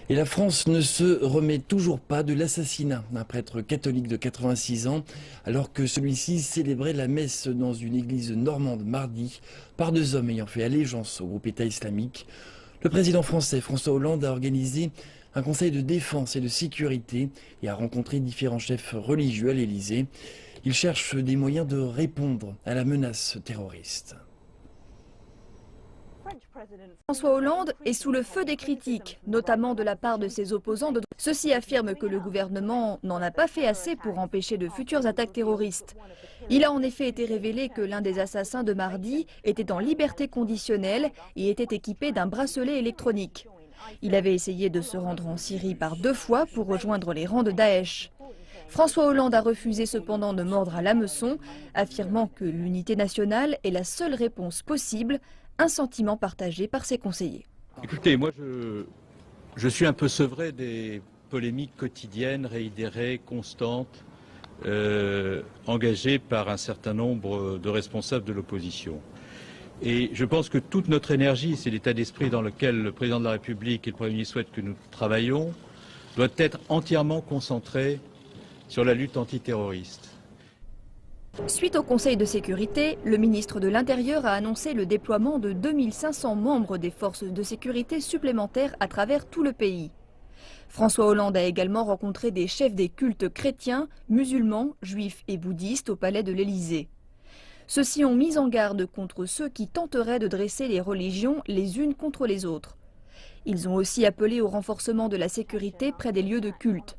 Et la France ne se remet toujours pas de l'assassinat d'un prêtre catholique de 86 ans, alors que celui-ci célébrait la messe dans une église normande mardi par deux hommes ayant fait allégeance au groupe État islamique. Le président français François Hollande a organisé un conseil de défense et de sécurité et a rencontré différents chefs religieux à l'Élysée. Il cherche des moyens de répondre à la menace terroriste. François Hollande est sous le feu des critiques, notamment de la part de ses opposants. Ceux-ci affirment que le gouvernement n'en a pas fait assez pour empêcher de futures attaques terroristes. Il a en effet été révélé que l'un des assassins de mardi était en liberté conditionnelle et était équipé d'un bracelet électronique. Il avait essayé de se rendre en Syrie par deux fois pour rejoindre les rangs de Daesh. François Hollande a refusé cependant de mordre à l'hameçon, affirmant que l'unité nationale est la seule réponse possible, un sentiment partagé par ses conseillers. Écoutez, moi je suis un peu sevré des polémiques quotidiennes, réitérées, constantes, engagées par un certain nombre de responsables de l'opposition. Et je pense que toute notre énergie, c'est l'état d'esprit dans lequel le président de la République et le Premier ministre souhaitent que nous travaillons, doit être entièrement concentrée sur la lutte antiterroriste. Suite au Conseil de sécurité, le ministre de l'Intérieur a annoncé le déploiement de 2500 membres des forces de sécurité supplémentaires à travers tout le pays. François Hollande a également rencontré des chefs des cultes chrétiens, musulmans, juifs et bouddhistes au palais de l'Élysée. Ceux-ci ont mis en garde contre ceux qui tenteraient de dresser les religions les unes contre les autres. Ils ont aussi appelé au renforcement de la sécurité près des lieux de culte.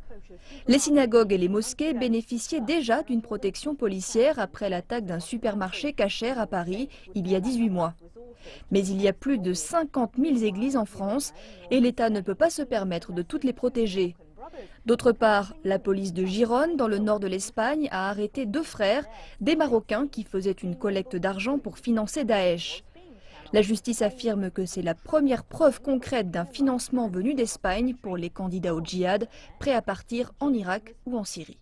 Les synagogues et les mosquées bénéficiaient déjà d'une protection policière après l'attaque d'un supermarché Kasher à Paris il y a 18 mois. Mais il y a plus de 50 000 églises en France et l'État ne peut pas se permettre de toutes les protéger. D'autre part, la police de Gérone, dans le nord de l'Espagne, a arrêté deux frères, des Marocains qui faisaient une collecte d'argent pour financer Daesh. La justice affirme que c'est la première preuve concrète d'un financement venu d'Espagne pour les candidats au djihad prêts à partir en Irak ou en Syrie.